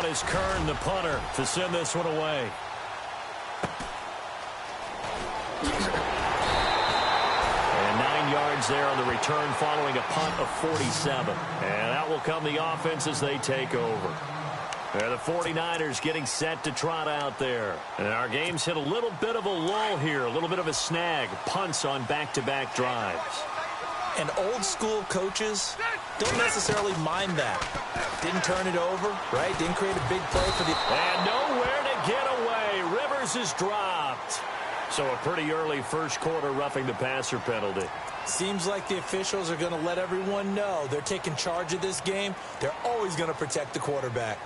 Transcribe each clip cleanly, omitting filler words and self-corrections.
on is Kern, the punter, to send this one away. And 9 yards there on the return following a punt of 47. And out will come the offense as they take over. They're the 49ers getting set to trot out there. And our game's hit a little bit of a lull here, a little bit of a snag. Punts on back-to-back drives. And old-school coaches don't necessarily mind that. Didn't turn it over, right? Didn't create a big play for the... And nowhere to get away. Rivers is dropped. So a pretty early first quarter roughing the passer penalty. Seems like the officials are going to let everyone know they're taking charge of this game. They're always going to protect the quarterback.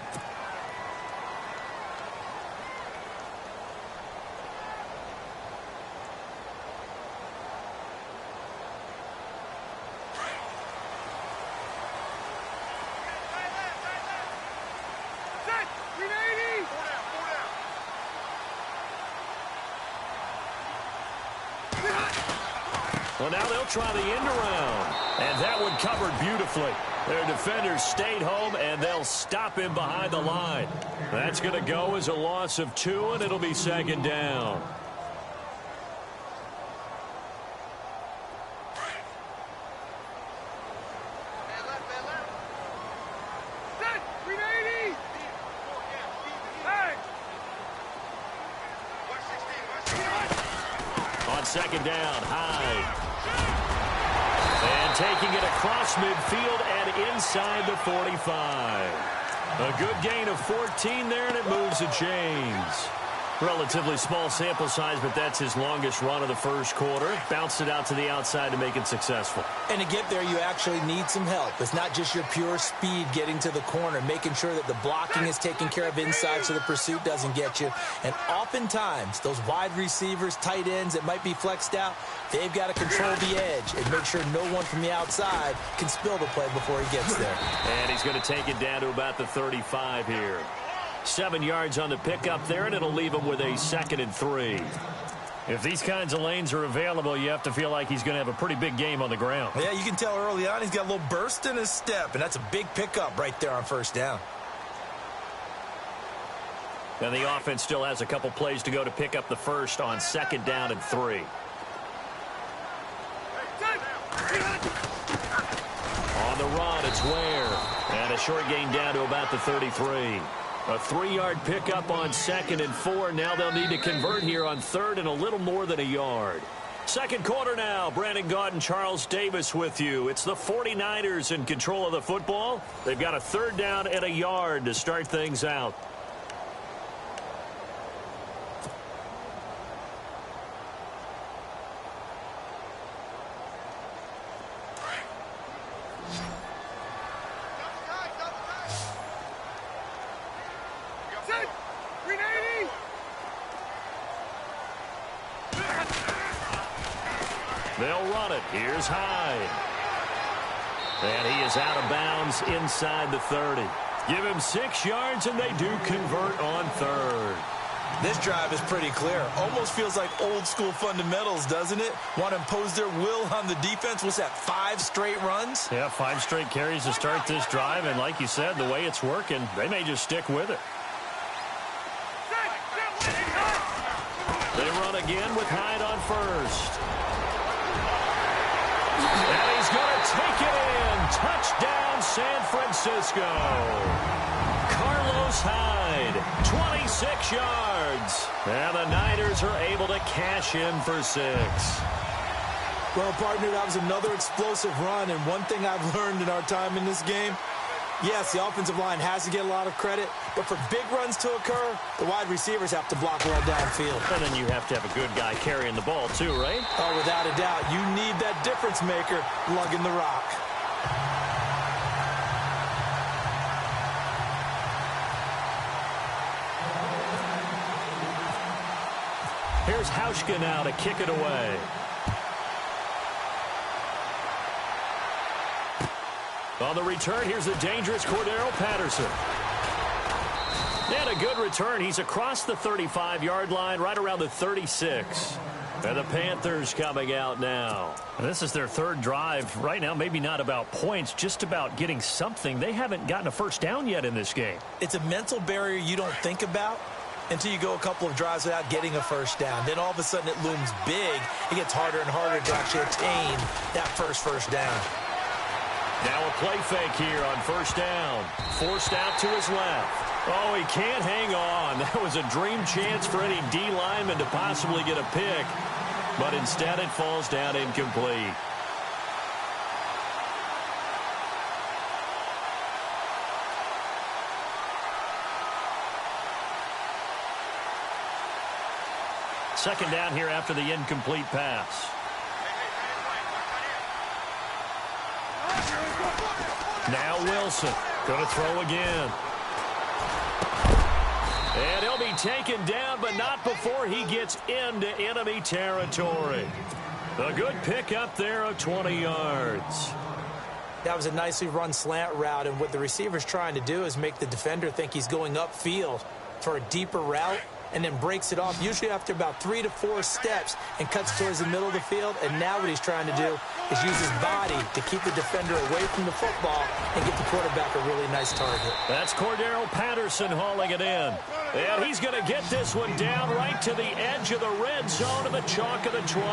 Well, now they'll try the end around. And that one covered beautifully. Their defenders stayed home, and they'll stop him behind the line. That's going to go as a loss of 2, and it'll be second down. On second down, Hyde. And taking it across midfield and inside the 45. A good gain of 14 there, and it moves the chains. Relatively small sample size, but that's his longest run of the first quarter. Bounced it out to the outside to make it successful. And to get there, you actually need some help. It's not just your pure speed getting to the corner, making sure that the blocking is taken care of inside so the pursuit doesn't get you. And oftentimes, those wide receivers, tight ends that might be flexed out, they've got to control the edge and make sure no one from the outside can spill the play before he gets there. And he's going to take it down to about the 35 here. 7 yards on the pickup there, and it'll leave him with a 2nd and 3. If these kinds of lanes are available, you have to feel like he's going to have a pretty big game on the ground. Yeah, you can tell early on he's got a little burst in his step, and that's a big pickup right there on first down. And the offense still has a couple plays to go to pick up the first on 2nd down and 3. On the run, it's Ware. And a short gain down to about the 33. A 3-yard pickup on 2nd and 4. Now they'll need to convert here on 3rd and a little more than a yard. Second quarter now. Brandon Gaudin and Charles Davis with you. It's the 49ers in control of the football. They've got a 3rd down and a yard to start things out. They'll run it. Here's Hyde. And he is out of bounds inside the 30. Give him 6 yards, and they do convert on 3rd. This drive is pretty clear. Almost feels like old-school fundamentals, doesn't it? Want to impose their will on the defense. What's that, 5 straight runs? Yeah, 5 straight carries to start this drive. And like you said, the way it's working, they may just stick with it. They run again with Hyde on first. And he's going to take it in. Touchdown, San Francisco. Carlos Hyde, 26 yards. And the Niners are able to cash in for 6. Well, partner, that was another explosive run. And one thing I've learned in our time in this game, yes, the offensive line has to get a lot of credit, but for big runs to occur, the wide receivers have to block well downfield. And then you have to have a good guy carrying the ball too, right? Oh, without a doubt. You need that difference maker lugging the rock. Here's Hauschka now to kick it away. On the return, here's the dangerous Cordero Patterson. And a good return. He's across the 35-yard line, right around the 36. And the Panthers coming out now. This is their third drive. Right now, maybe not about points, just about getting something. They haven't gotten a first down yet in this game. It's a mental barrier you don't think about until you go a couple of drives without getting a first down. Then all of a sudden it looms big. It gets harder and harder to actually attain that first down. Now a play fake here on first down. Forced out to his left. Oh, he can't hang on. That was a dream chance for any D lineman to possibly get a pick. But instead it falls down incomplete. Second down here after the incomplete pass. Now Wilson going to throw again. And he'll be taken down, but not before he gets into enemy territory. A good pickup there of 20 yards. That was a nicely run slant route, and what the receiver's trying to do is make the defender think he's going upfield for a deeper route, and then breaks it off, usually after about 3 to 4 steps, and cuts towards the middle of the field. And now what he's trying to do is use his body to keep the defender away from the football and get the quarterback a really nice target. That's Cordero Patterson hauling it in. And he's going to get this one down right to the edge of the red zone of the chalk of the 20.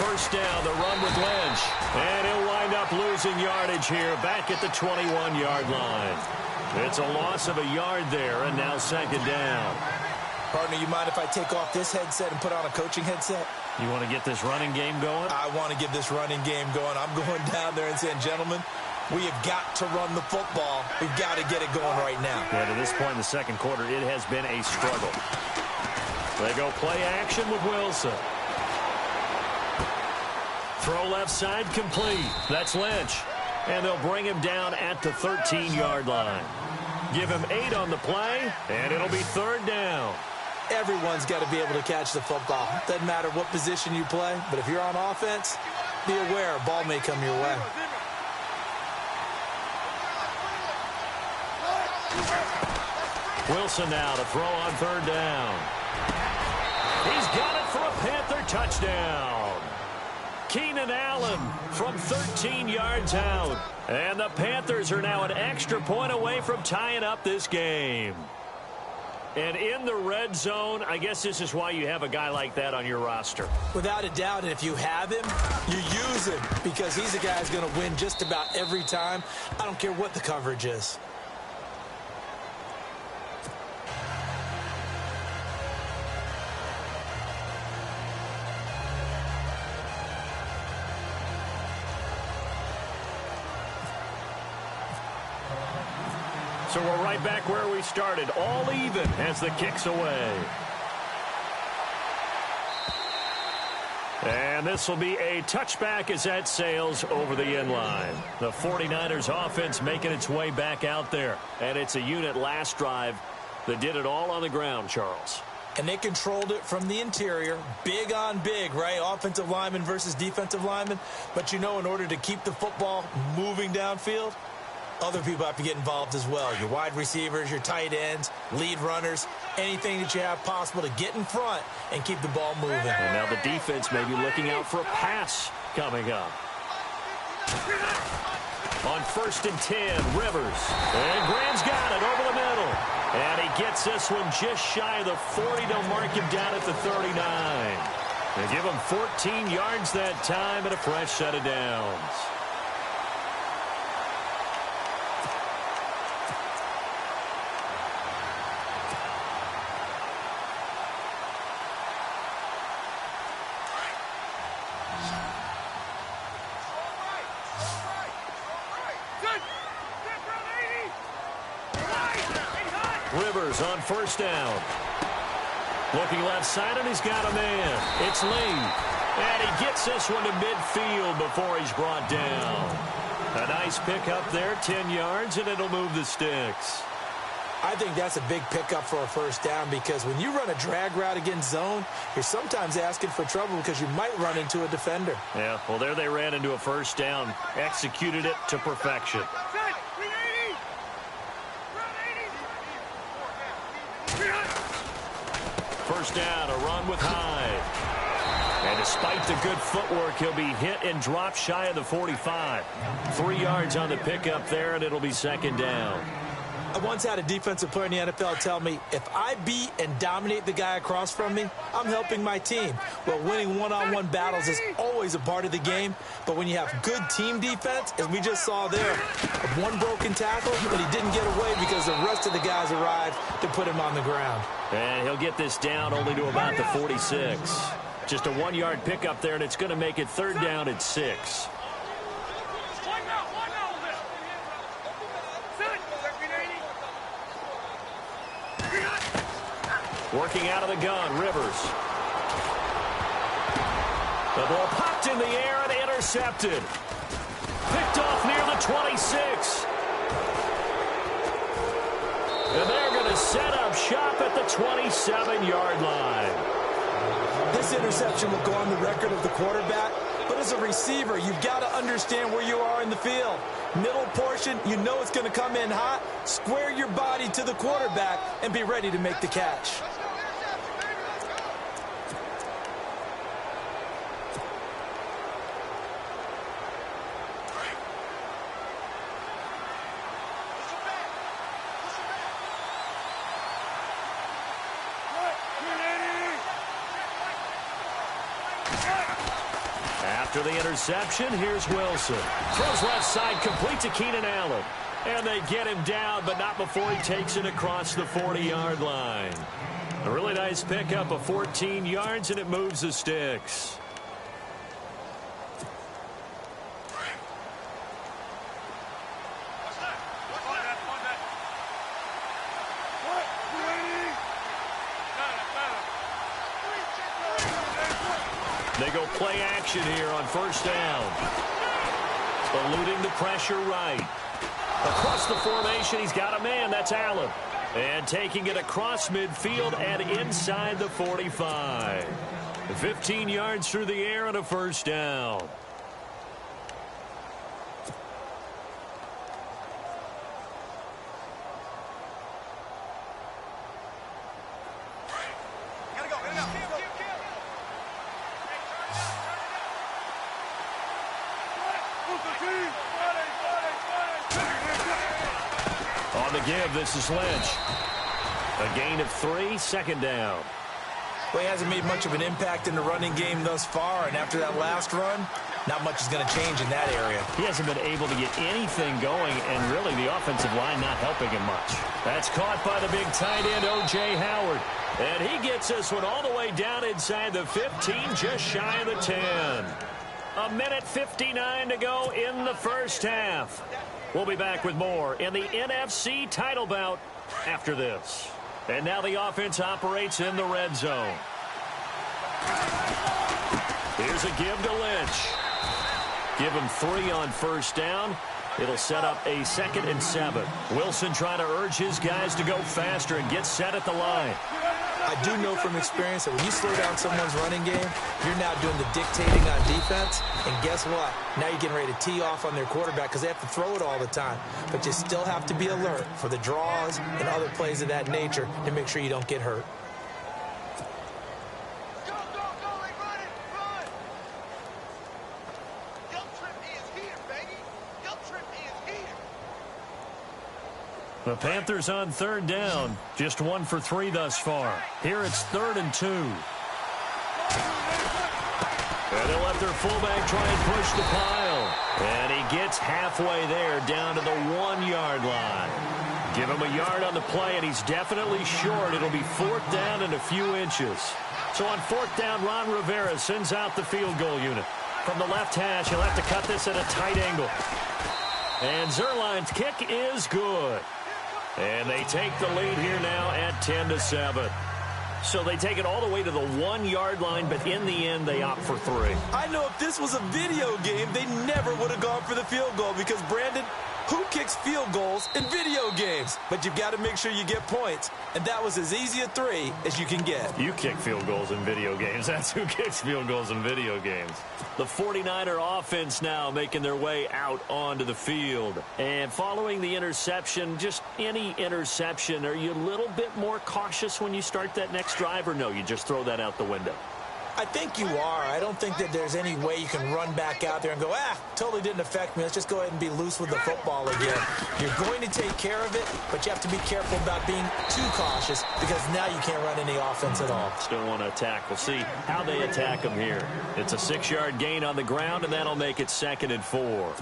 First down, the run with Lynch. And he'll wind up losing yardage here back at the 21-yard line. It's a loss of a yard there, and now second down. Partner, you mind if I take off this headset and put on a coaching headset? You want to get this running game going? I want to get this running game going. I'm going down there and saying, gentlemen, we have got to run the football. We've got to get it going right now. Yeah, to this point in the second quarter, it has been a struggle. They go play action with Wilson. Throw left side complete. That's Lynch. And they'll bring him down at the 13-yard line. Give him 8 on the play, and it'll be third down. Everyone's got to be able to catch the football. Doesn't matter what position you play, but if you're on offense, be aware a ball may come your way. Wilson now to throw on third down. He's got it for a Panther touchdown. Keenan Allen from 13 yards out. And the Panthers are now an extra point away from tying up this game. And in the red zone, I guess this is why you have a guy like that on your roster. Without a doubt, and if you have him, you use him because he's a guy who's going to win just about every time. I don't care what the coverage is. So we're right back where we started, all even as the kick's away. And this will be a touchback as that sails over the end line. The 49ers offense making its way back out there. And it's a unit last drive that did it all on the ground, Charles. And they controlled it from the interior, big on big, right? Offensive lineman versus defensive lineman. But you know, in order to keep the football moving downfield, other people have to get involved as well. Your wide receivers, your tight ends, lead runners, anything that you have possible to get in front and keep the ball moving. And now the defense may be looking out for a pass coming up. On 1st and 10, Rivers. And Graham's got it over the middle. And he gets this one just shy of the 40 to mark him down at the 39. They give him 14 yards that time and a fresh set of downs. Rivers on 1st down. Looking left side, and he's got a man. It's Lee. And he gets this one to midfield before he's brought down. A nice pickup there, 10 yards, and it'll move the sticks. I think that's a big pickup for a first down because when you run a drag route against zone, you're sometimes asking for trouble because you might run into a defender. Yeah, well, there they ran into a first down, executed it to perfection. first down, a run with Hyde. And despite the good footwork, he'll be hit and dropped shy of the 45. 3 yards on the pickup there, and it'll be second down. I once had a defensive player in the NFL tell me, if I beat and dominate the guy across from me, I'm helping my team. Well, winning one-on-one battles is always a part of the game, but when you have good team defense, as we just saw there, one broken tackle, but he didn't get away because the rest of the guys arrived to put him on the ground. And he'll get this down only to about the 46. Just a 1-yard pickup there, and it's going to make it third down at 6. Working out of the gun, Rivers. The ball popped in the air and intercepted. Picked off near the 26. And they're going to set up shop at the 27-yard line. This interception will go on the record of the quarterback, but as a receiver, you've got to understand where you are in the field. Middle portion, you know it's going to come in hot. Square your body to the quarterback and be ready to make the catch. After the interception, here's Wilson. Throws left side, complete to Keenan Allen. And they get him down, but not before he takes it across the 40-yard line. A really nice pickup of 14 yards, and it moves the sticks. They go play action here on first down. Eluding the pressure right. Across the formation, he's got a man. That's Allen. And taking it across midfield and inside the 45. 15 yards through the air and a first down. On the give, this is Lynch. A gain of 3, second down. Well, he hasn't made much of an impact in the running game thus far, and after that last run, not much is going to change in that area. He hasn't been able to get anything going, and really the offensive line not helping him much. That's caught by the big tight end, O.J. Howard. And he gets this one all the way down inside the 15, just shy of the 10. A minute 59 to go in the first half. We'll be back with more in the NFC title bout after this. And now the offense operates in the red zone. Here's a give to Lynch. Give him 3 on first down. It'll set up a 2nd and 7. Wilson trying to urge his guys to go faster and get set at the line. I do know from experience that when you slow down someone's running game, you're now doing the dictating on defense. And guess what? Now you're getting ready to tee off on their quarterback because they have to throw it all the time. But you still have to be alert for the draws and other plays of that nature to make sure you don't get hurt. The Panthers on third down. Just 1 for 3 thus far. Here it's 3rd and 2. And they'll let their fullback try and push the pile. And he gets halfway there down to the 1-yard line. Give him a yard on the play, and he's definitely short. It'll be 4th down and a few inches. So on 4th down, Ron Rivera sends out the field goal unit. From the left hash, he'll have to cut this at a tight angle. And Zerline's kick is good. And they take the lead here now at 10-7. So they take it all the way to the 1-yard line, but in the end, they opt for 3. I know if this was a video game, they never would have gone for the field goal because, Brandon, who kicks field goals in video games? But you've got to make sure you get points. And that was as easy a 3 as you can get. You kick field goals in video games. That's who kicks field goals in video games. The 49er offense now making their way out onto the field. And following the interception, just any interception, are you a little bit more cautious when you start that next next drive, or no, you just throw that out the window? I think you are. I don't think that there's any way you can run back out there and go, totally didn't affect me. Let's just go ahead and be loose with the football again. You're going to take care of it, but you have to be careful about being too cautious because now you can't run any offense at all. Still want to attack. We'll see how they attack them here. It's a 6-yard gain on the ground, and that'll make it 2nd and 4.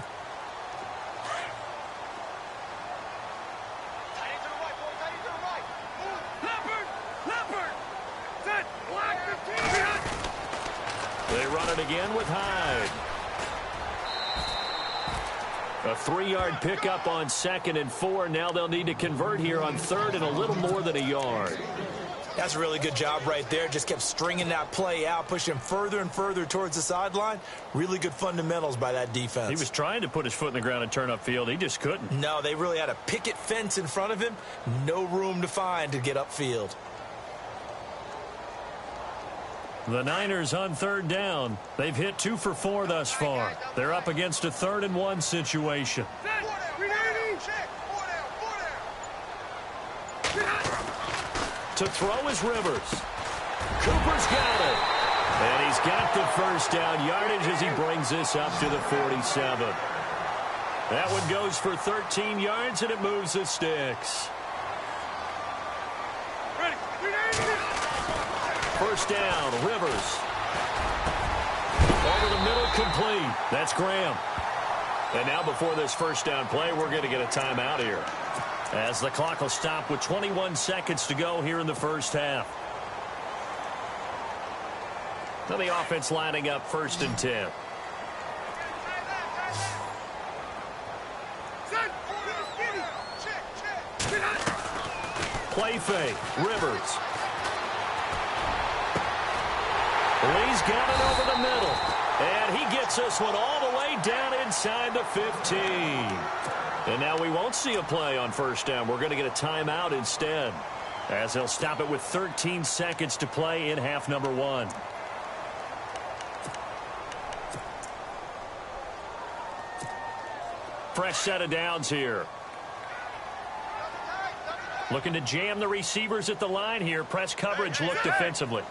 They run it again with Hyde. A 3-yard pickup on 2nd and 4. Now they'll need to convert here on 3rd and a little more than a yard. That's a really good job right there. Just kept stringing that play out, pushing him further and further towards the sideline. Really good fundamentals by that defense. He was trying to put his foot in the ground and turn upfield. He just couldn't. No, they really had a picket fence in front of him. No room to find to get upfield. The Niners on 3rd down. They've hit 2 for 4 thus far. They're up against a 3rd and 1 situation. To throw is Rivers. Cooper's got it. And he's got the first down yardage as he brings this up to the 47. That one goes for 13 yards, and it moves the sticks. First down, Rivers. Over the middle, complete. That's Graham. And now before this first down play, we're going to get a timeout here, as the clock will stop with 21 seconds to go here in the first half. Now the offense lining up 1st and 10. Play fake, Rivers. Lee's got it over the middle. And he gets this one all the way down inside the 15. And now we won't see a play on first down. We're going to get a timeout instead, as they'll stop it with 13 seconds to play in half number 1. Fresh set of downs here. Looking to jam the receivers at the line here. Press coverage look defensively.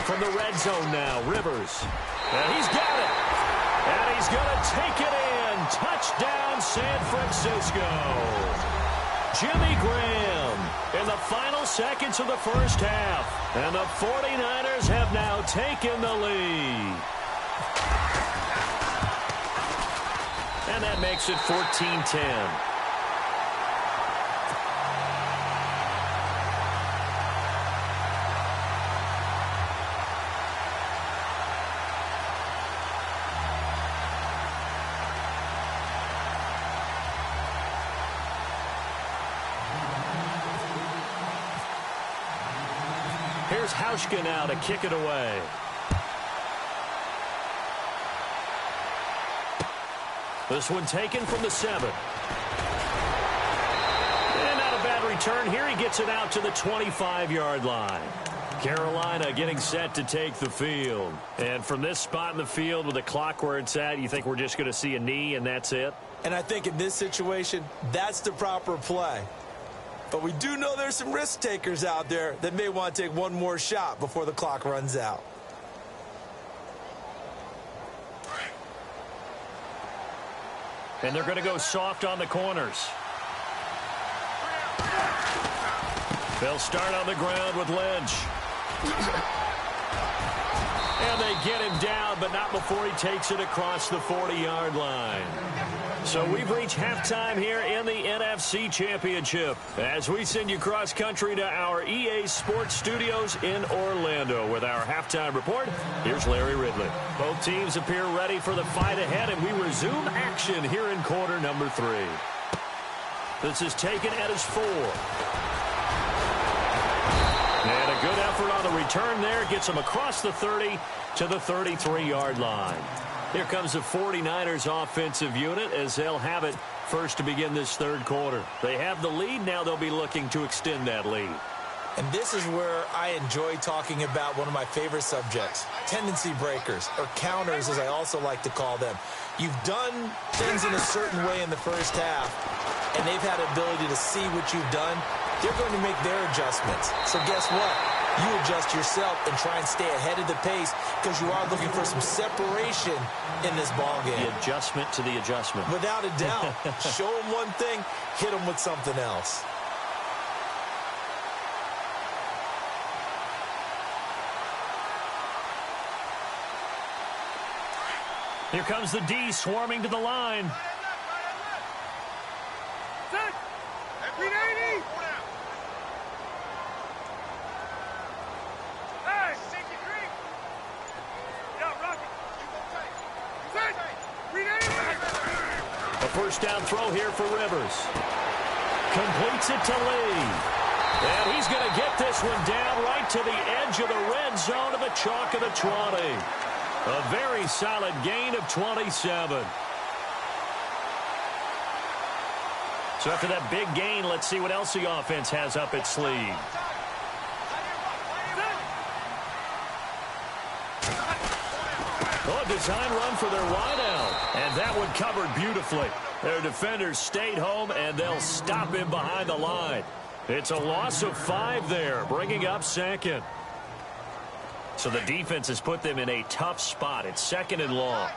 From the red zone now, Rivers. And he's got it. And he's going to take it in. Touchdown, San Francisco. Jimmy Graham in the final seconds of the first half. And the 49ers have now taken the lead. And that makes it 14-10. Here's Hauschka now to kick it away. This one taken from the 7. And not a bad return here. He gets it out to the 25-yard line. Carolina getting set to take the field. And from this spot in the field with the clock where it's at, you think we're just going to see a knee and that's it? And I think in this situation, that's the proper play. But we do know there's some risk takers out there that may want to take one more shot before the clock runs out. And they're going to go soft on the corners. They'll start on the ground with Lynch. And they get him down, but not before he takes it across the 40-yard line. So we've reached halftime here in the NFC Championship as we send you cross-country to our EA Sports Studios in Orlando with our halftime report. Here's Larry Ridley. Both teams appear ready for the fight ahead, and we resume action here in quarter number 3. This is taken at his 4. And a good effort on the return there. Gets him across the 30 to the 33-yard line. Here comes the 49ers offensive unit as they'll have it first to begin this third quarter. They have the lead. Now they'll be looking to extend that lead. And this is where I enjoy talking about one of my favorite subjects, tendency breakers, or counters as I also like to call them. You've done things in a certain way in the first half, and they've had the ability to see what you've done they're going to make their adjustments. So guess what? You adjust yourself and try and stay ahead of the pace because you are looking for some separation in this ball game. The adjustment to the adjustment. Without a doubt. Show them one thing, hit them with something else. Here comes the D swarming to the line. Set. 390. Hey, 63. Yeah, Rocky. Set. 390. A first down throw here for Rivers. Completes it to Lee. And he's going to get this one down right to the edge of the red zone of the chalk of the 20. A very solid gain of 27. So after that big gain, let's see what else the offense has up its sleeve. Oh, a design run for their wideout. And that one covered beautifully. Their defenders stayed home, and they'll stop him behind the line. It's a loss of 5 there, bringing up second. So the defense has put them in a tough spot. It's second and long.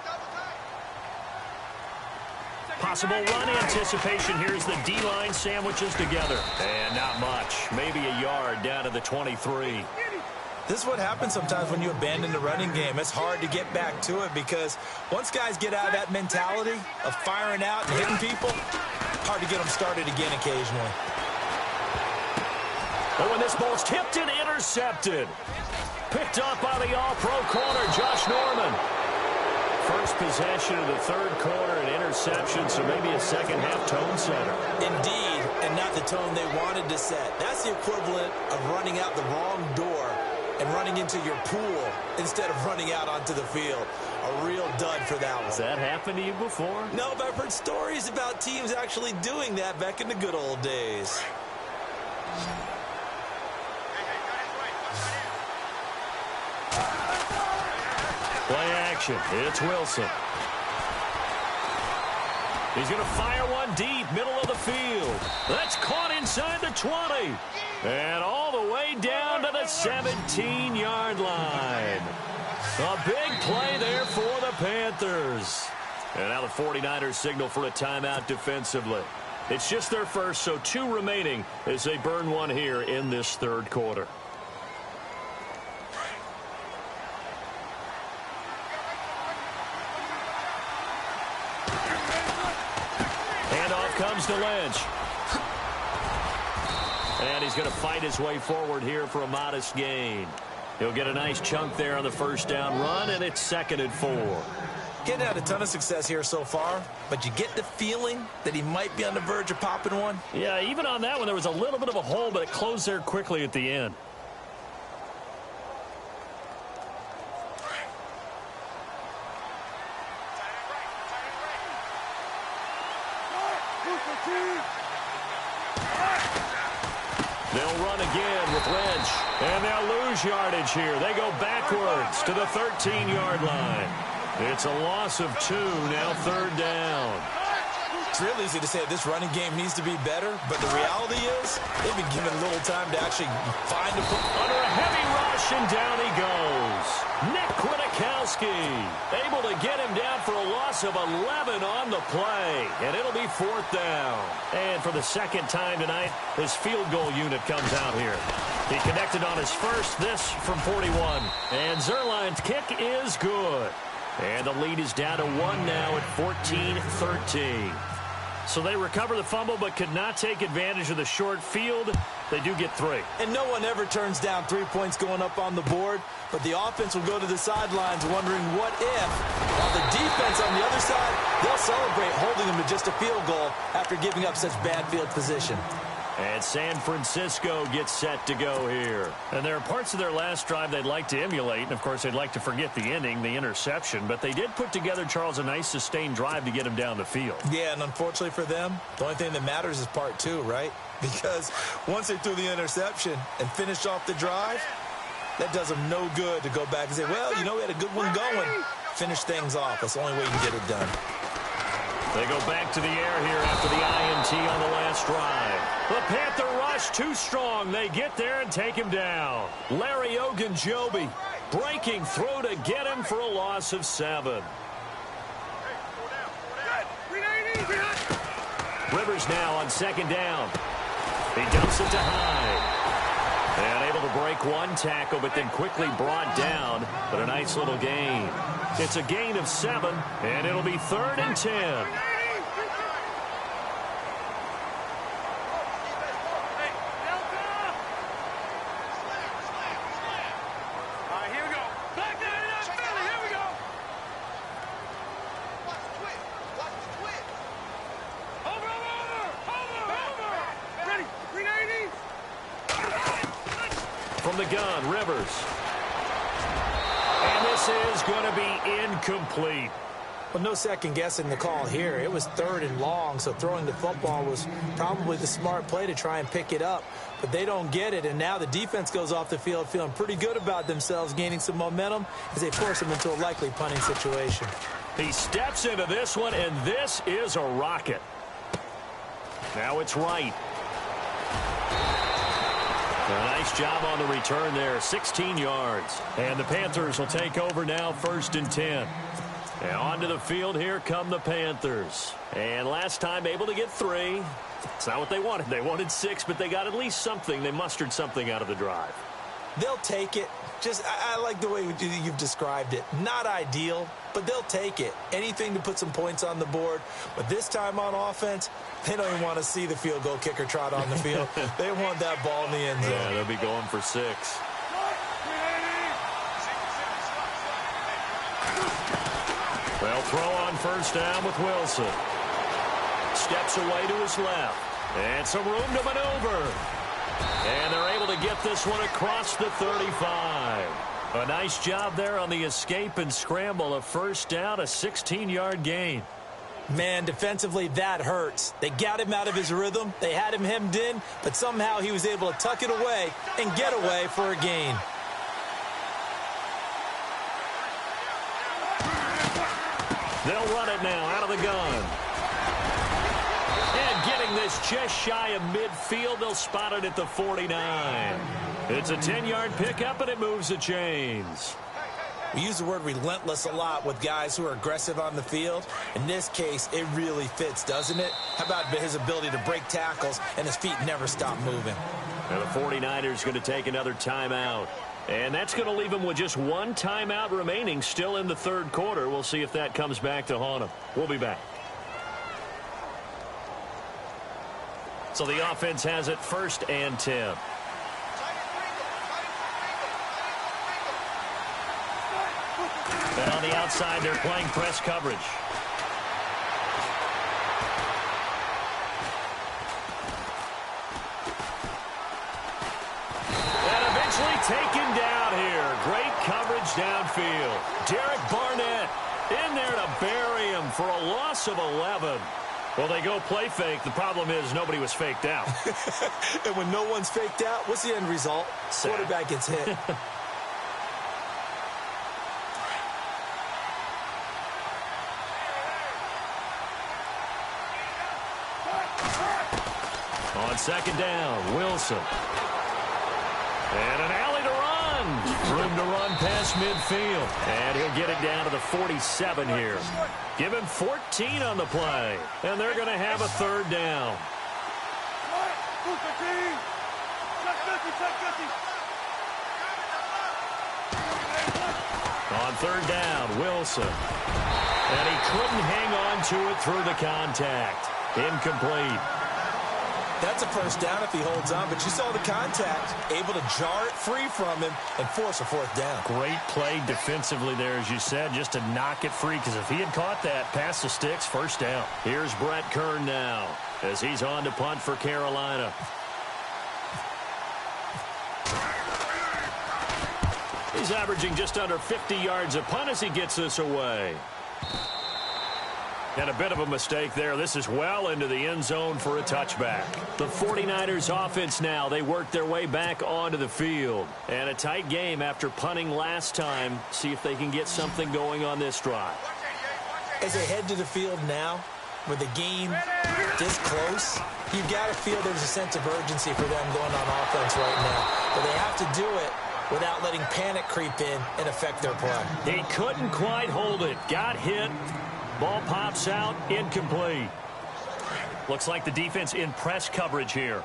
Possible run anticipation. Here's the D-line sandwiches together. And not much. Maybe a yard down to the 23. This is what happens sometimes when you abandon the running game. It's hard to get back to it because once guys get out of that mentality of firing out and hitting people, hard to get them started again occasionally. Oh, and this ball's tipped and intercepted. Picked up by the all-pro corner, Josh Norman. First possession of the third quarter, an interception, so maybe a second-half tone setter. Indeed, and not the tone they wanted to set. That's the equivalent of running out the wrong door and running into your pool instead of running out onto the field. A real dud for that one. Has that happened to you before? No, but I've heard stories about teams actually doing that back in the good old days. Play action. It's Wilson. He's going to fire one deep, middle of the field. That's caught inside the 20. And all the way down to the 17-yard line. A big play there for the Panthers. And now the 49ers signal for a timeout defensively. It's just their first, so 2 remaining as they burn one here in this third quarter. Comes to Lynch. And he's going to fight his way forward here for a modest gain. He'll get a nice chunk there on the first down run, and it's 2nd and 4. Getting out a ton of success here so far, but you get the feeling that he might be on the verge of popping one. Yeah, even on that one, there was a little bit of a hole, but it closed there quickly at the end. They'll run again with Lynch, and they'll lose yardage here. They go backwards to the 13-yard line. It's a loss of 2, now 3rd down. It's real easy to say this running game needs to be better, but the reality is they've been given little time to actually find a... Under a heavy rush, and down he goes. Nick Kwiatkowski able to get him down for a loss of 11 on the play, and it'll be 4th down. And for the second time tonight, his field goal unit comes out here. He connected on his first, this from 41. And Zerline's kick is good. And the lead is down to 1 now at 14-13. So they recover the fumble but could not take advantage of the short field. They do get 3. And no one ever turns down 3 points going up on the board, but the offense will go to the sidelines wondering what if. While the defense on the other side, they'll celebrate holding them to just a field goal after giving up such bad field position. And San Francisco gets set to go here. And there are parts of their last drive they'd like to emulate. And, of course, they'd like to forget the ending, the interception. But they did put together, Charles, a nice sustained drive to get him down the field. Yeah, and unfortunately for them, the only thing that matters is part 2, right? Because once they threw the interception and finished off the drive, that does them no good to go back and say, well, you know, we had a good one going. Finish things off. That's the only way you can get it done. They go back to the air here after the INT on the last drive. The Panther rush too strong. They get there and take him down. Larry Ogunjobi breaking through to get him for a loss of 7. Rivers now on 2nd down. He dumps it to Hyde. And able to break one tackle, but then quickly brought down. But a nice little gain. It's a gain of 7, and it'll be 3rd and 10. From the gun, Rivers. And this is going to be incomplete. Well, no second guessing the call here. It was 3rd and long, so throwing the football was probably the smart play to try and pick it up. But they don't get it, and now the defense goes off the field feeling pretty good about themselves, gaining some momentum as they force them into a likely punting situation. He steps into this one, and this is a rocket. Now it's Wright. A nice job on the return there, 16 yards. And the Panthers will take over now, 1st and 10. And onto the field, here come the Panthers. And last time able to get 3. It's not what they wanted. They wanted 6, but they got at least something. They mustered something out of the drive. They'll take it. I like the way you've described it. Not ideal, but they'll take it. Anything to put some points on the board. But this time on offense, they don't even want to see the field goal kicker trot on the field. They want that ball in the end zone. Yeah, they'll be going for 6. They'll throw on 1st down with Wilson. Steps away to his left. And some room to maneuver. And they're able to get this one across the 35. A nice job there on the escape and scramble. A 1st down, a 16-yard gain. Man, defensively, that hurts. They got him out of his rhythm. They had him hemmed in, but somehow he was able to tuck it away and get away for a gain. They'll run it now out of the gun. And getting this just shy of midfield, they'll spot it at the 49. It's a 10-yard pickup, and it moves the chains. We use the word relentless a lot with guys who are aggressive on the field. In this case, it really fits, doesn't it? How about his ability to break tackles and his feet never stop moving? And the 49ers going to take another timeout. And that's going to leave them with just 1 timeout remaining still in the 3rd quarter. We'll see if that comes back to haunt them. We'll be back. So the offense has it 1st and 10. And on the outside, they're playing press coverage. And eventually taken down here. Great coverage downfield. Derek Barnett in there to bury him for a loss of 11. Well, they go play fake. The problem is nobody was faked out. And when no one's faked out, what's the end result? Sad. Quarterback gets hit. On 2nd down, Wilson. And an alley to run. Room to run past midfield. And he'll get it down to the 47 here. Give him 14 on the play. And they're going to have a 3rd down. On 3rd down, Wilson. And he couldn't hang on to it through the contact. Incomplete. That's a 1st down if he holds on, but you saw the contact, able to jar it free from him and force a 4th down. Great play defensively there, as you said, just to knock it free, because if he had caught that, past the sticks, 1st down. Here's Brett Kern now, as he's on to punt for Carolina. He's averaging just under 50 yards a punt as he gets this away. And a bit of a mistake there. This is well into the end zone for a touchback. The 49ers offense now, they work their way back onto the field. And a tight game after punting last time. See if they can get something going on this drive. As they head to the field now, with the game this close, you've got to feel there's a sense of urgency for them going on offense right now. But they have to do it without letting panic creep in and affect their play. He couldn't quite hold it. Got hit. Ball pops out. Incomplete. Looks like the defense in press coverage here.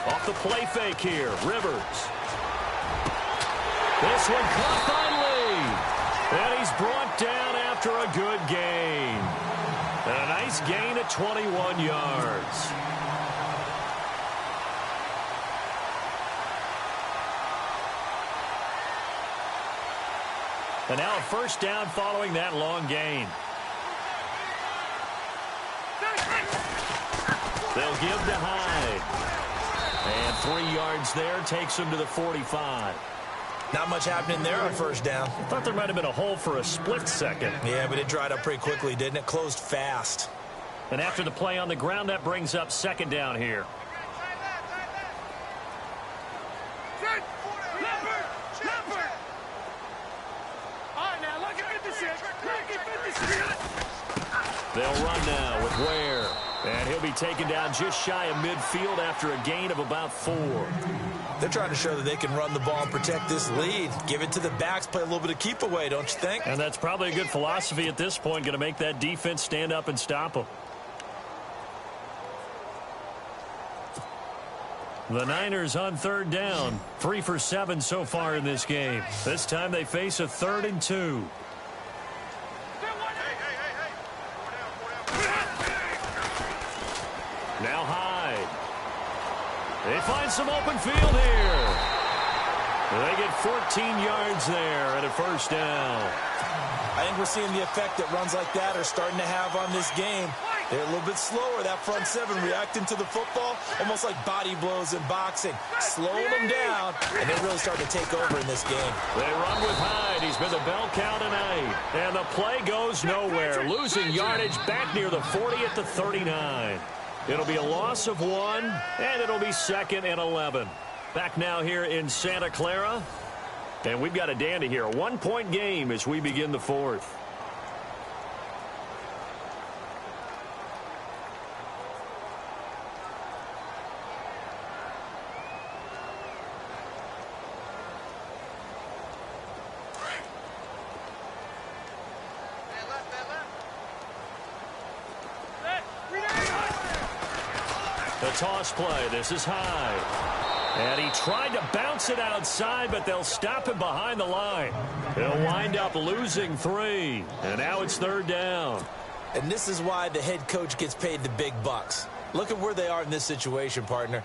Off the play fake here. Rivers. This one caught by Lee. And he's brought down after a good gain. And a nice gain of 21 yards. And now a first down following that long gain. They'll give to Hyde. And 3 yards there takes him to the 45. Not much happening there on first down. I thought there might have been a hole for a split second. Yeah, but it dried up pretty quickly, didn't it? Closed fast. And after the play on the ground, that brings up second down here. They'll run now with Ware. And he'll be taken down just shy of midfield after a gain of about 4. They're trying to show that they can run the ball and protect this lead. Give it to the backs, play a little bit of keep away, don't you think? And that's probably a good philosophy at this point, going to make that defense stand up and stop them. The Niners on third down. 3 for 7 so far in this game. This time they face a 3rd and 2. Now Hyde. They find some open field here. They get 14 yards there at a first down. I think we're seeing the effect that runs like that are starting to have on this game. They're a little bit slower, that front seven, reacting to the football, almost like body blows in boxing. Slowing them down, and they're really starting to take over in this game. They run with Hyde. He's been the bell cow tonight. And the play goes nowhere. Losing yardage back near the 40 at the 39. It'll be a loss of 1, and it'll be 2nd and 11. Back now here in Santa Clara. And we've got a dandy here. A 1-point game as we begin the 4th. The toss play. This is Hyde. And he tried to bounce it outside, but they'll stop him behind the line. He'll wind up losing 3. And now it's 3rd down. And this is why the head coach gets paid the big bucks. Look at where they are in this situation, partner.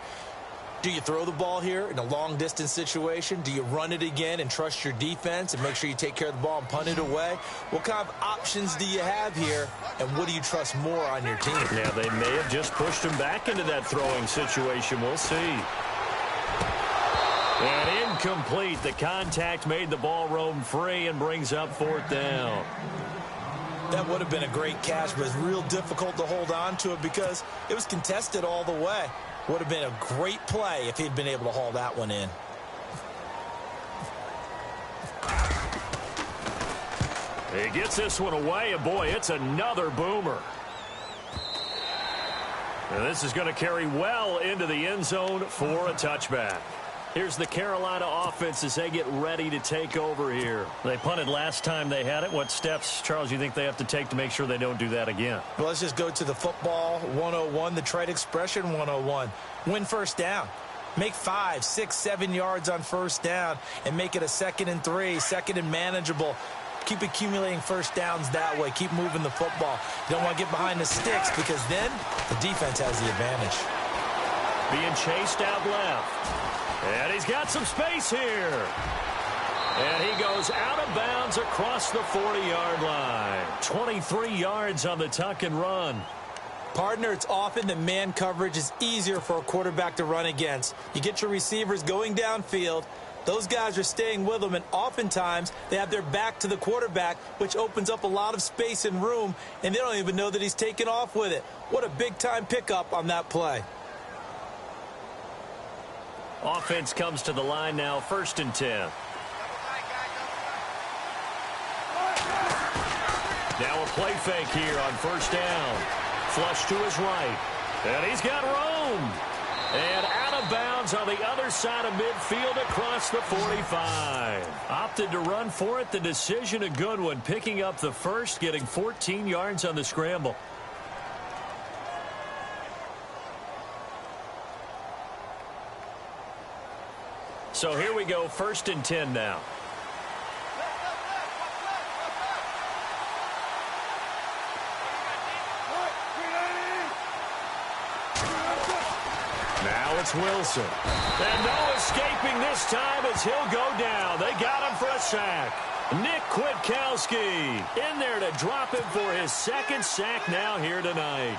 Do you throw the ball here in a long-distance situation? Do you run it again and trust your defense and make sure you take care of the ball and punt it away? What kind of options do you have here, and what do you trust more on your team? Yeah, they may have just pushed him back into that throwing situation. We'll see. And incomplete. The contact made the ball roam free and brings up 4th down. That would have been a great catch, but it's real difficult to hold on to it because it was contested all the way. Would have been a great play if he'd been able to haul that one in. He gets this one away, and boy, it's another boomer. And this is going to carry well into the end zone for a touchback. Here's the Carolina offense as they get ready to take over here. They punted last time they had it. What steps, Charles, you think they have to take to make sure they don't do that again? Well, let's just go to the football 101, the trade expression 101. Win first down. Make 5, 6, 7 yards on first down and make it a 2nd and 3, 2nd and manageable. Keep accumulating first downs that way. Keep moving the football. You don't want to get behind the sticks because then the defense has the advantage. Being chased out left. And he's got some space here. And he goes out of bounds across the 40-yard line. 23 yards on the tuck and run. Partner, it's often that man coverage is easier for a quarterback to run against. You get your receivers going downfield. Those guys are staying with them, and oftentimes they have their back to the quarterback, which opens up a lot of space and room, and they don't even know that he's taken off with it. What a big-time pickup on that play. Offense comes to the line now, 1st and 10. Now a play fake here on first down. Flush to his right. And he's got room. And out of bounds on the other side of midfield across the 45. Opted to run for it. The decision a good one. Picking up the first, getting 14 yards on the scramble. So here we go, 1st and 10 now. Now it's Wilson. And no escaping this time as he'll go down. They got him for a sack. Nick Kwiatkowski in there to drop him for his 2nd sack now here tonight.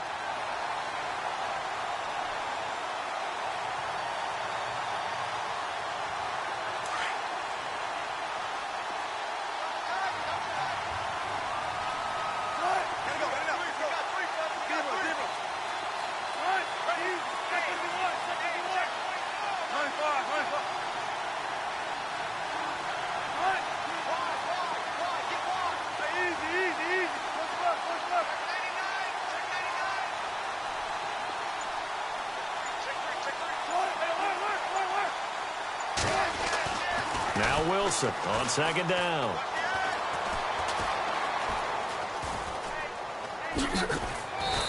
Now Wilson on 2nd down.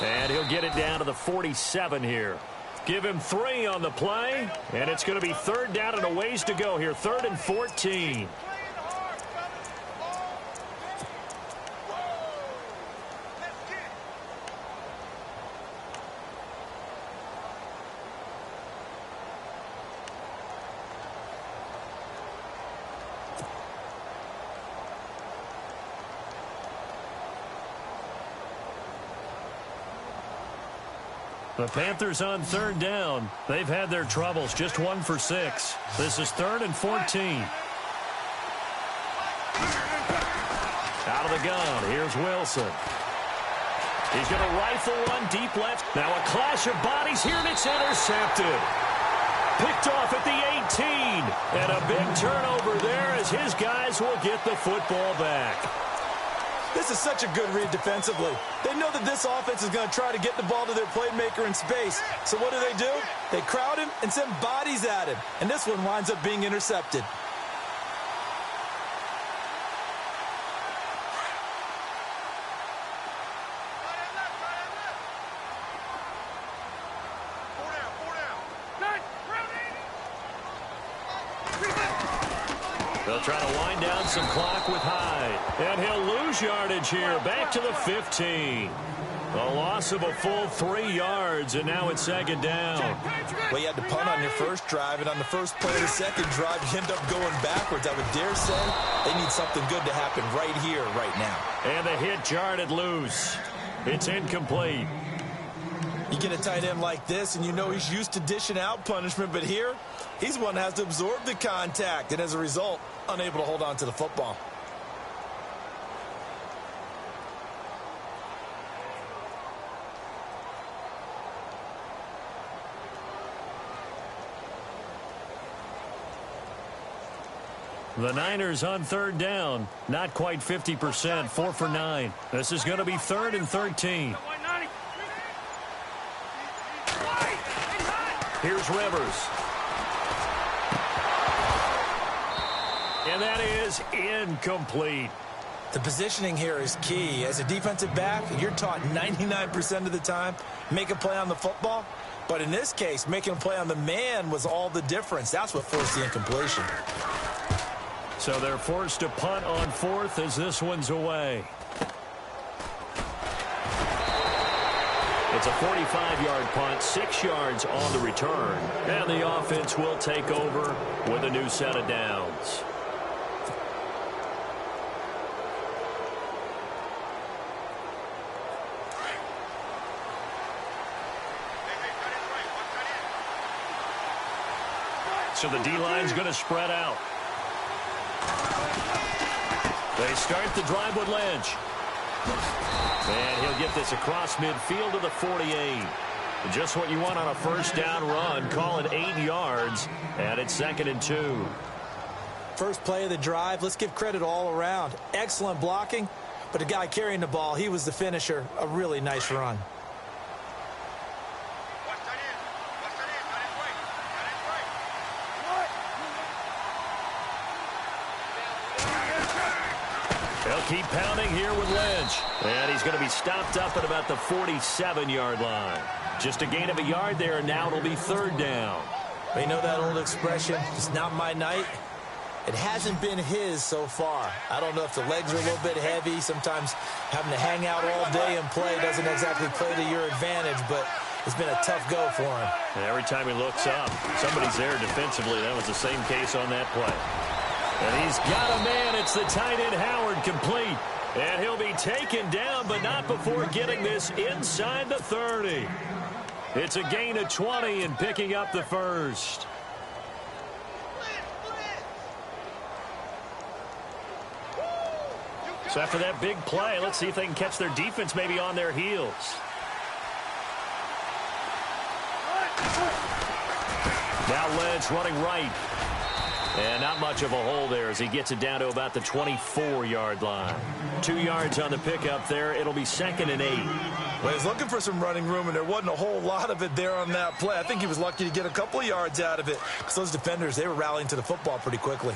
And he'll get it down to the 47 here. Give him 3 on the play, and it's going to be 3rd down and a ways to go here. 3rd and 14. The Panthers on 3rd down. They've had their troubles, just 1 for 6. This is 3rd and 14. Out of the gun, here's Wilson. He's going to rifle one deep left. Now a clash of bodies here, and it's intercepted. Picked off at the 18. And a big turnover there as his guys will get the football back. This is such a good read defensively. They know that this offense is going to try to get the ball to their playmaker in space. So what do? They crowd him and send bodies at him. And this one winds up being intercepted. They'll try to wind down some clock with Hyde. And he'll lose yardage here. Back to the 15. A loss of a full 3 yards, and now it's 2nd down. Well, you had to punt on your first drive, and on the first play of the second drive, you end up going backwards. I would dare say they need something good to happen right here, right now. And the hit jarred loose. It's incomplete. You get a tight end like this, and you know he's used to dishing out punishment, but here, he's the one that has to absorb the contact, and as a result, unable to hold on to the football. The Niners on 3rd down. Not quite 50%, 4 for 9. This is going to be 3rd and 13. Here's Rivers. And that is incomplete. The positioning here is key. As a defensive back, you're taught 99% of the time, make a play on the football. But in this case, making a play on the man was all the difference. That's what forced the incompletion. So they're forced to punt on 4th as this one's away. It's a 45-yard punt, 6 yards on the return. And the offense will take over with a new set of downs. So the D-line's going to spread out. They start the drive with Lynch. And he'll get this across midfield to the 48. Just what you want on a first down run. Call it 8 yards. And it's 2nd and 2. First play of the drive, let's give credit all around. Excellent blocking. but the guy carrying the ball, he was the finisher. A really nice run. They'll keep pounding here with Lynch. And he's going to be stopped up at about the 47-yard line. Just a gain of a yard there, and now it'll be third down. You know that old expression, it's not my night? It hasn't been his so far. I don't know if the legs are a little bit heavy. Sometimes having to hang out all day and play doesn't exactly play to your advantage, but it's been a tough go for him. And every time he looks up, somebody's there defensively. That was the same case on that play. And he's got a man. It's the tight end Howard, complete. And he'll be taken down, but not before getting this inside the 30. It's a gain of 20 and picking up the first. So after that big play, let's see if they can catch their defense maybe on their heels. Now Lynch running right. And not much of a hole there as he gets it down to about the 24-yard line. 2 yards on the pickup there. It'll be 2nd and 8. Well, he's looking for some running room, and there wasn't a whole lot of it there on that play. I think he was lucky to get a couple of yards out of it because those defenders, they were rallying to the football pretty quickly.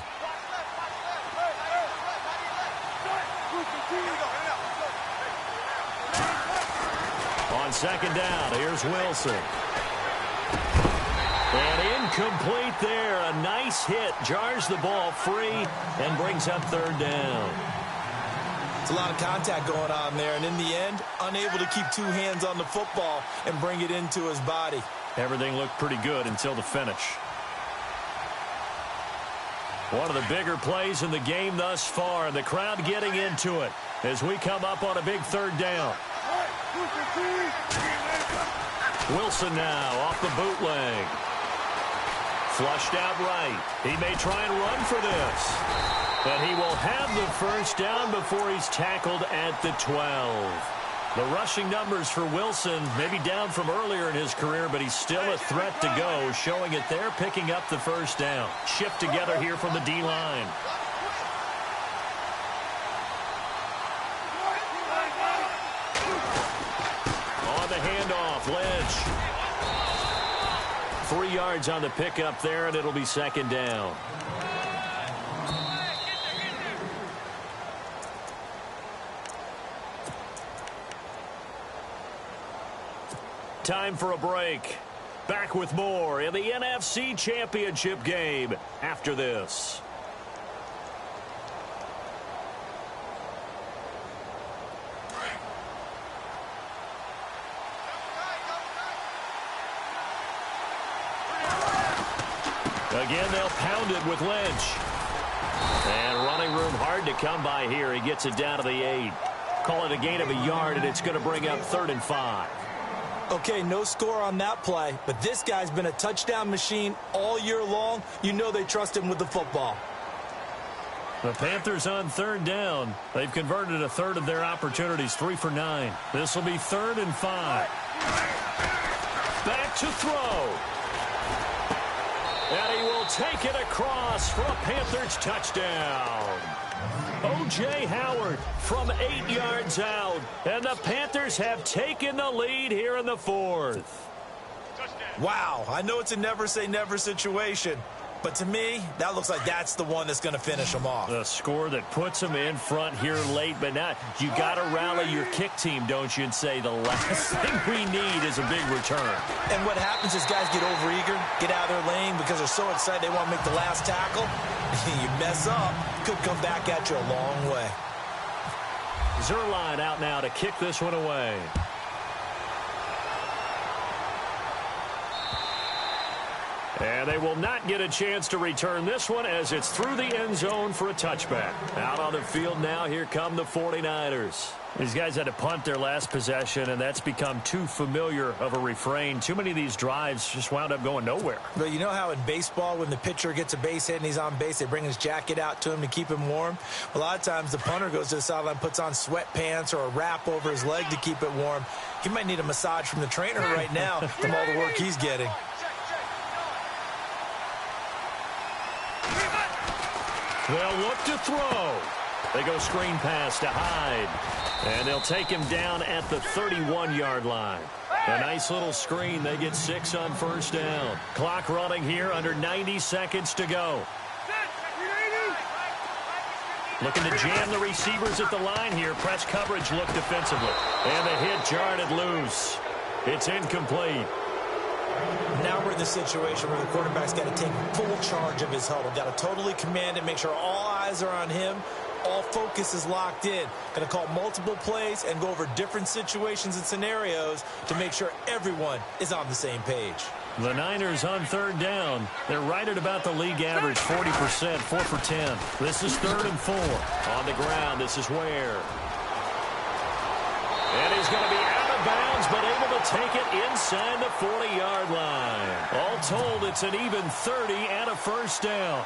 On 2nd down, here's Wilson. And incomplete there. A nice hit. Jars the ball free and brings up 3rd down. It's a lot of contact going on there, and in the end, unable to keep 2 hands on the football and bring it into his body. Everything looked pretty good until the finish. One of the bigger plays in the game thus far, and the crowd getting into it as we come up on a big 3rd down. Wilson now off the bootleg. Flushed out right. He may try and run for this. But he will have the first down before he's tackled at the 12. The rushing numbers for Wilson maybe down from earlier in his career, but he's still a threat to go, showing it there, picking up the first down. Shift together here from the D-line. On the handoff, Lynch. 3 yards on the pickup there, and it'll be 2nd down. Time for a break. Back with more in the NFC Championship game after this. Again, they'll pound it with Lynch. And running room hard to come by here. He gets it down to the 8. Call it a gain of a yard, and it's going to bring up 3rd and 5. Okay, no score on that play, but this guy's been a touchdown machine all year long. You know they trust him with the football. The Panthers on 3rd down. They've converted a third of their opportunities, 3 for 9. This will be 3rd and 5. Back to throw. And he will take it across for a Panthers touchdown. O.J. Howard from 8 yards out. And the Panthers have taken the lead here in the 4th. Wow, I know it's a never-say-never situation, but to me, that looks like that's the one that's going to finish them off. The score that puts them in front here late, but now you got to rally your kick team, don't you, and say the last thing we need is a big return. And what happens is guys get overeager, get out of their lane because they're so excited they want to make the last tackle. You mess up, could come back at you a long way. Zerline out now to kick this one away. And they will not get a chance to return this one as it's through the end zone for a touchback. Out on the field now, here come the 49ers. These guys had to punt their last possession, and that's become too familiar of a refrain. Too many of these drives just wound up going nowhere. But you know how in baseball, when the pitcher gets a base hit and he's on base, they bring his jacket out to him to keep him warm? A lot of times the punter goes to the sideline, puts on sweatpants or a wrap over his leg to keep it warm. He might need a massage from the trainer right now from all the work he's getting. They'll look to throw. They go screen pass to Hyde. And they'll take him down at the 31-yard line. A nice little screen. They get 6 on first down. Clock running here, under 90 seconds to go. Looking to jam the receivers at the line here. Press coverage look defensively. And the hit jarred it loose. It's incomplete. Now we're in the situation where the quarterback's got to take full charge of his huddle. Got to totally command it, make sure all eyes are on him. All focus is locked in. Going to call multiple plays and go over different situations and scenarios to make sure everyone is on the same page. The Niners on third down. They're right at about the league average, 40%, 4 for 10. This is 3rd and 4. On the ground, this is Ware. And he's going to be out of bounds, but able to take it inside the 40-yard line. All told, it's an even 30 and a first down.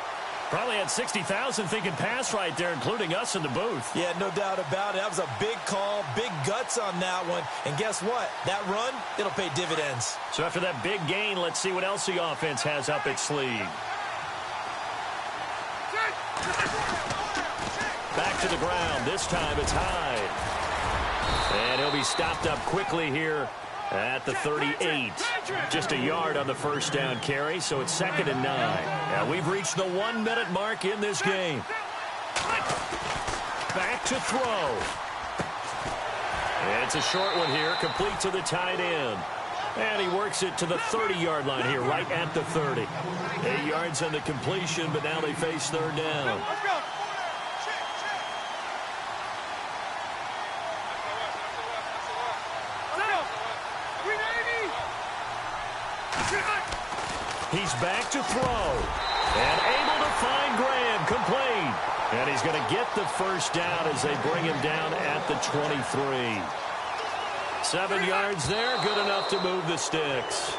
Probably had 60,000 thinking pass right there, including us in the booth. Yeah, no doubt about it. That was a big call, big guts on that one. And guess what? That run, it'll pay dividends. So after that big gain, let's see what else the offense has up its sleeve. Back to the ground. This time it's Hyde. And he'll be stopped up quickly here at the 38. Just a yard on the first down carry, so it's 2nd and 9. And we've reached the 1-minute mark in this game. Back to throw. It's a short one here, complete to the tight end. And he works it to the 30-yard line here, right at the 30. 8 yards on the completion, but now they face third down. He's back to throw. And able to find Graham, complete. And he's going to get the first down as they bring him down at the 23. 7 yards there, good enough to move the sticks.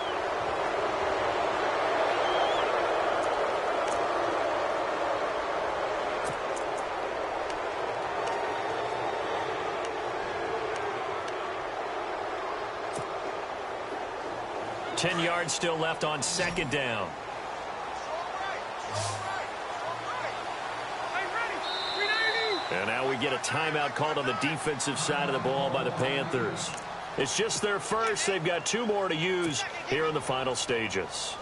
Ten yards still left on 2nd down. And now we get a timeout called on the defensive side of the ball by the Panthers. It's just their first. They've got 2 more to use here in the final stages.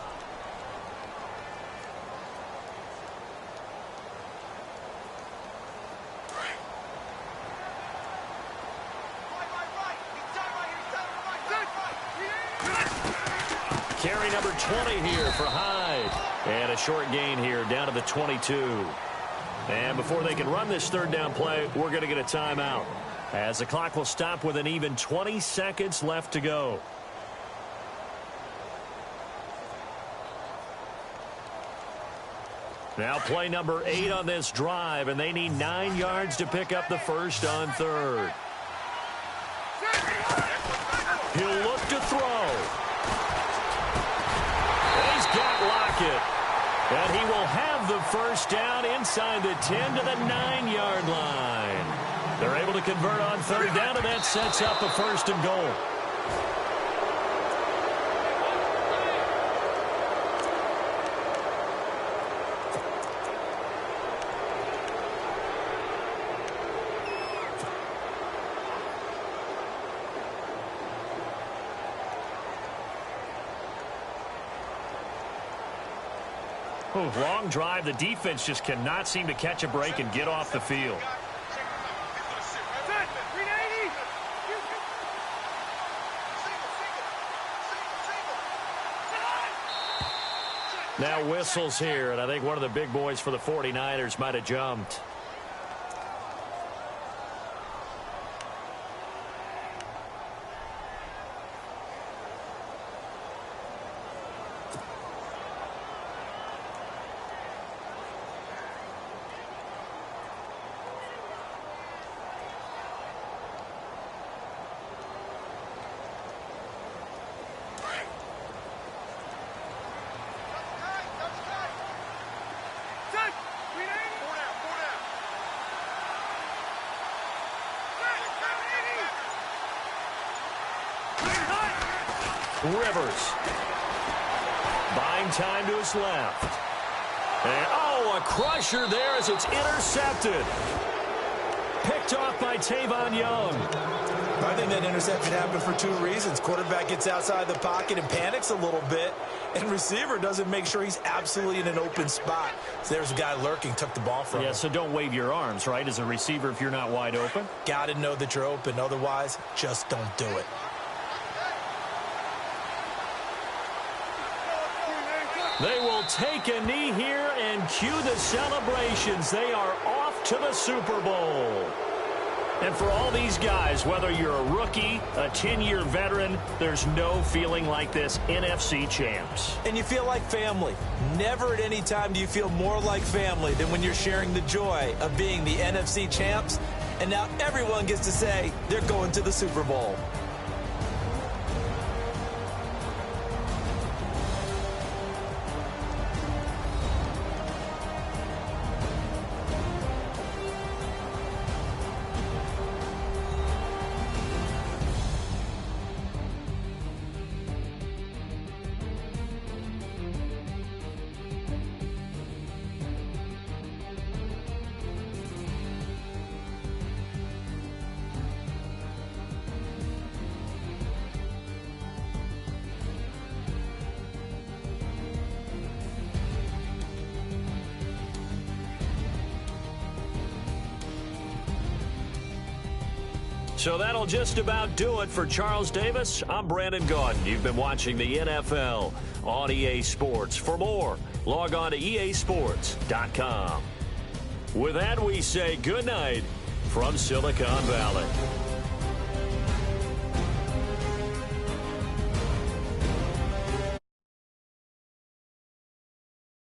Carry number 20 here for Hyde. And a short gain here down to the 22. And before they can run this third down play, we're going to get a timeout, as the clock will stop with an even 20 seconds left to go. Now play number 8 on this drive, and they need 9 yards to pick up the first on third. He'll look to throw. He's got Lockett. And he will have the first down inside the 10 to the 9-yard line. They're able to convert on third down, and that sets up a 1st and goal. Long drive. The defense just cannot seem to catch a break and get off the field. Now whistles here, and I think one of the big boys for the 49ers might have jumped. Rivers. Buying time to his left. And, oh, a crusher there as it's intercepted. picked off by Tavon Young. I think that interception happened for two reasons. Quarterback gets outside the pocket and panics a little bit, and receiver doesn't make sure he's absolutely in an open spot. So there's a guy lurking, took the ball from him. Yeah, so don't wave your arms, right, as a receiver if you're not wide open. Got to know that you're open. Otherwise, just don't do it. They will take a knee here and cue the celebrations. They are off to the Super Bowl. And for all these guys, whether you're a rookie, a 10-year veteran, there's no feeling like this NFC champs. And you feel like family. Never at any time do you feel more like family than when you're sharing the joy of being the NFC champs. And now everyone gets to say they're going to the Super Bowl. So that'll just about do it for Charles Davis. I'm Brandon Gaudin. You've been watching the NFL on EA Sports. For more, log on to easports.com. With that, we say good night from Silicon Valley.